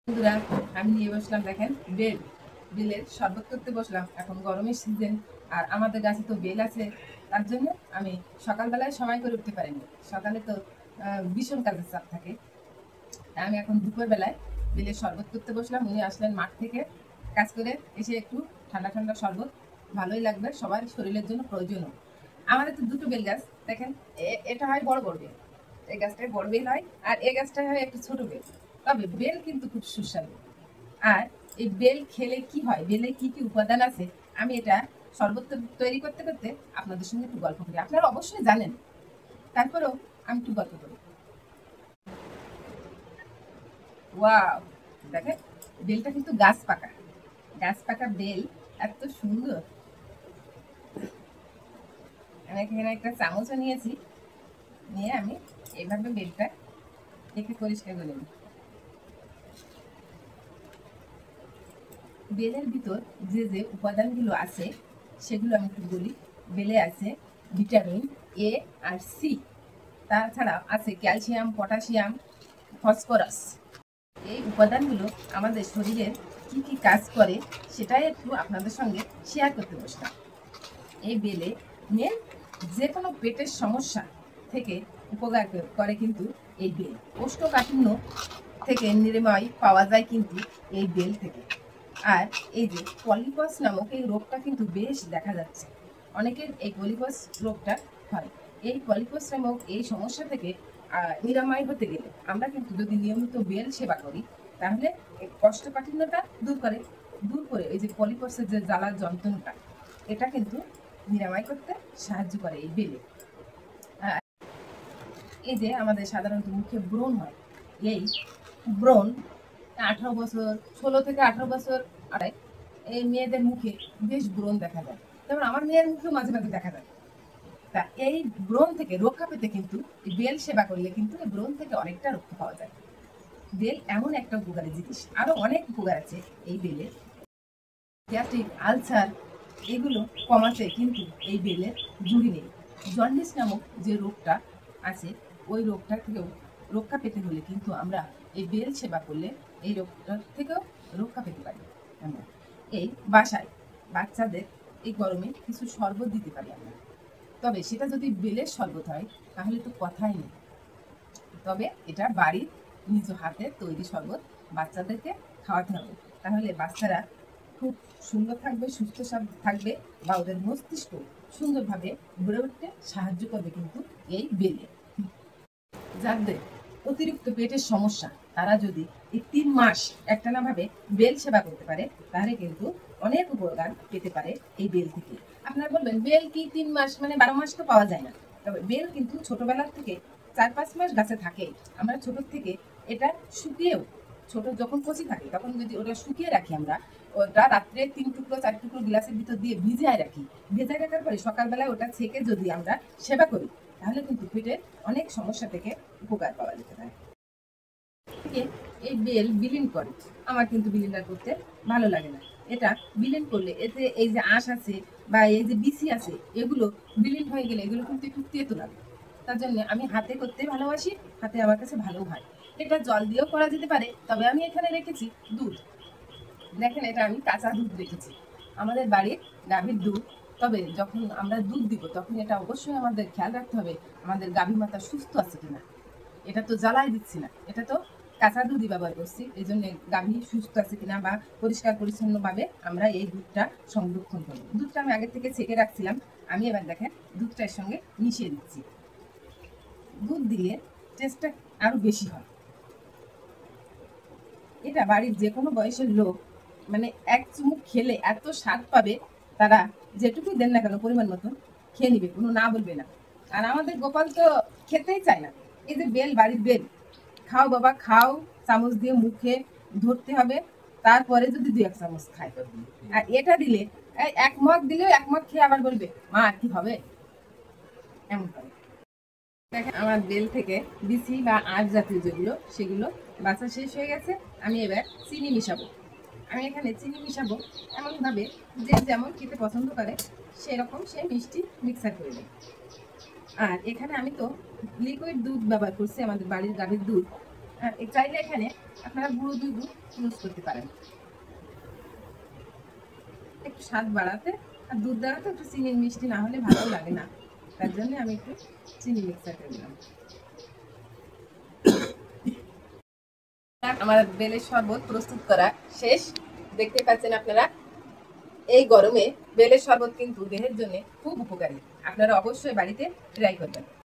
বন্ধুরা, আমি নিয়ে বসলাম দেখেন বেল। বেলের শরবত করতে বসলাম। এখন গরমের সিজন, আর আমাদের গাছে তো বেল আছে। তার জন্য আমি সকালবেলায় সময় করে উঠতে পারিনি। সকালে তো ভীষণ কাজের চাপ থাকে। তাই আমি এখন দুপুরবেলায় বেলের শরবত করতে বসলাম। উনি আসলেন মাঠ থেকে কাজ করে এসে, একটু ঠান্ডা ঠান্ডা শরবত ভালোই লাগবে, সবার শরীরের জন্য প্রয়োজনও। আমাদের তো দুটো বেল গাছ দেখেন। এটা হয় বড় বড় বেল, এই গাছটায় বড় বেল হয়, আর এই গাছটায় হয় একটু ছোট বেল। তবে বেল কিন্তু খুব সুস্বাদু। আর এই বেল খেলে কি হয়, বেলে কি কি উপাদান আছে, আমি এটা শরবত তৈরি করতে করতে আপনাদের সঙ্গে একটু গল্প করি। আপনারা অবশ্যই জানেন, তারপরেও আমি একটু গল্প করি। ওয়াও, দেখেন বেলটা কিন্তু গাছ পাকা, গাছ পাকা বেল, এত সুন্দর। আমি এখানে একটা চামচও নিয়েছি, নিয়ে আমি এইভাবে বেলটা দেখে পরিষ্কার করে নিই। বেলের ভিতর যে যে উপাদানগুলো আছে সেগুলো আমি একটু বলি। বেলে আছে ভিটামিন এ আর সি, তাছাড়া আছে ক্যালসিয়াম, পটাশিয়াম, ফসফরাস। এই উপাদানগুলো আমাদের শরীরের কি কি কাজ করে সেটাই একটু আপনাদের সঙ্গে শেয়ার করতে বসলাম। এই বেলে মেন যে কোনো পেটের সমস্যা থেকে উপকার করে কিন্তু এই বেল। কোষ্ঠকাঠিন্য থেকে নিরাময় পাওয়া যায় কিন্তু এই বেল থেকে। আর এই যে পলিপাস নামক এই রোগটা কিন্তু বেশ দেখা যাচ্ছে, অনেকের এই পলিপাস রোগটা হয়। এই পলিপাস নামক এই সমস্যা থেকে নিরাময় হতে গেলে আমরা কিন্তু যদি নিয়মিত বেল সেবা করি, তাহলে এই কোষ্ঠকাঠিন্যটা দূর করে এই যে পলিপাসের যে জ্বালার যন্ত্রণাটা, এটা কিন্তু নিরাময় করতে সাহায্য করে এই বেলে। আর এই যে আমাদের সাধারণত মুখে ব্রণ হয়, এই ব্রণ 18 বছর, 16 থেকে 18 বছর আড়াই এই মেয়েদের মুখে বেশ ব্রণ দেখা যায়। যেমন আমার মেয়ের মুখেও মাঝে মাঝে দেখা যায়। তা এই ব্রণ থেকে রক্ষা পেতে কিন্তু এই বেল সেবা করলে কিন্তু এই ব্রণ থেকে অনেকটা রক্ষা পাওয়া যায়। বেল এমন একটা উপকারী জিনিস, আরো অনেক উপকার আছে এই বেলের। গ্যাস্ট্রিক, আলসার এগুলো কমাতে কিন্তু এই বেলের জুড়ি নেই। জন্ডিস নামক যে রোগটা আছে, ওই রোগটা থেকেও রক্ষা পেতে হলে কিন্তু আমরা এই বেল সেবা করলে এই রোগটার থেকেও রক্ষা পেতে পারি। আমরা এই বাসায় বাচ্চাদের এই গরমে কিছু শরবত দিতে পারি আমরা। তবে সেটা যদি বেলের শরবত হয় তাহলে তো কথাই নেই। তবে এটা বাড়ির নিজ হাতে তৈরি শরবত বাচ্চাদেরকে খাওয়াতে হবে, তাহলে বাচ্চারা খুব সুন্দর থাকবে, সুস্থ থাকবে, বা ওদের মস্তিষ্ক সুন্দরভাবে গড়ে উঠতে সাহায্য করবে কিন্তু এই বেলে। যাদের অতিরিক্ত পেটের সমস্যা, তারা যদি এই 3 মাস একটানা ভাবে বেল সেবা করতে পারে, তাহলে কিন্তু অনেক উপকার পেতে পারে এই বেল থেকে। আপনারা বলবেন বেল কি 3 মাস, মানে 12 মাস তো পাওয়া যায় না। তবে বেল কিন্তু ছোটবেলার থেকে 4-5 মাস গাছে থাকে। আমরা ছোট থেকে এটা শুকিয়েও, ছোট যখন কচি থাকে তখন যদি ওটা শুকিয়ে রাখি আমরা, ওটা রাত্রে 3 টুকরো 4 টুকরো গ্লাসের ভিতর দিয়ে ভিজিয়ে রাখি, ভেজে রাখার পরে সকালবেলায় ওটা ছেঁকে যদি আমরা সেবা করি, তাহলে কিন্তু পেটের অনেক সমস্যা থেকে উপকার পাওয়া যেতে পারে। থেকে এই বেল বিলীন করে, আমার কিন্তু বিলিনটা করতে ভালো লাগে না। এটা বিলীন করলে এতে এই যে আঁশ আছে বা এই যে বিচি আছে, এগুলো বিলীন হয়ে গেলে এগুলো কিন্তু একটু তেতো লাগে। তার জন্য আমি হাতে করতে ভালোবাসি, হাতে আমার কাছে ভালো হয়। এটা জল দিয়েও করা যেতে পারে, তবে আমি এখানে রেখেছি দুধ। দেখেন এটা আমি কাঁচা দুধ রেখেছি, আমাদের বাড়ির গাভীর দুধ। তবে যখন আমরা দুধ দিব তখন এটা অবশ্যই আমাদের খেয়াল রাখতে হবে আমাদের গাভী মাতা সুস্থ আছে কিনা। এটা তো জ্বালাই দিচ্ছি না, এটা তো কাঁচা দুধই ব্যবহার করছি, এই জন্য গাভী সুস্থ আছে কিনা বা পরিষ্কার পরিচ্ছন্নভাবে আমরা এই দুধটা সংরক্ষণ করবো। দুধটা আমি আগে থেকে ছেঁকে রাখছিলাম, আমি এবার দেখেন দুধটা এর সঙ্গে মিশিয়ে দিচ্ছি। দুধ দিলে টেস্টটা আরো বেশি হয়। এটা বাড়ির যে কোনো বয়সের লোক, মানে এক চুমুক খেলে এত স্বাদ পাবে, তারা যেটুকুই দেন না কেন পরিমাণ মতো খেয়ে নিবে, কোনো না বলবে না। আর আমাদের গোপাল তো খেতেই চায় না। এই যে বেল, বাড়ির বেল, খাও বাবা খাও, চামচ দিয়ে মুখে ধরতে হবে, তারপরে যদি 2-1 চামচ খায়। আর এটা দিলে এই 1 মগ দিলেও 1 মগ খেয়ে আবার বলবে মা আর কি হবে, এমন করে। দেখেন আমার বেল থেকে বিচি বা আঁশ জাতীয় যেগুলো, সেগুলো বাছা শেষ হয়ে গেছে। আমি এবার চিনি মিশাবো। আমি এখানে চিনি মিশাবো এমনভাবে যে যেমন খেতে পছন্দ করে সেরকম সে মিষ্টি মিক্সার করে নেয়। আর এখানে আমি তো লিকুইড দুধ ব্যবহার করছি, আমাদের বাড়ির গাভীর দুধ। আর চাইলে এখানে আপনারা গুঁড়ো দুধ ইউজ করতে পারেন একটু স্বাদ বাড়াতে। আর দুধ দেওয়া তো একটু চিনির মিষ্টি না হলে ভালো লাগে না, তার জন্য আমি একটু চিনি মিক্সার করে দিলাম। আমার বেলের শরবত প্রস্তুত করা শেষ। দেখতে পাচ্ছেন আপনারা, এই গরমে বেলের শরবত কিন্তু দেহের জন্য খুব উপকারী। আপনারা অবশ্যই বাড়িতে ট্রাই করবেন।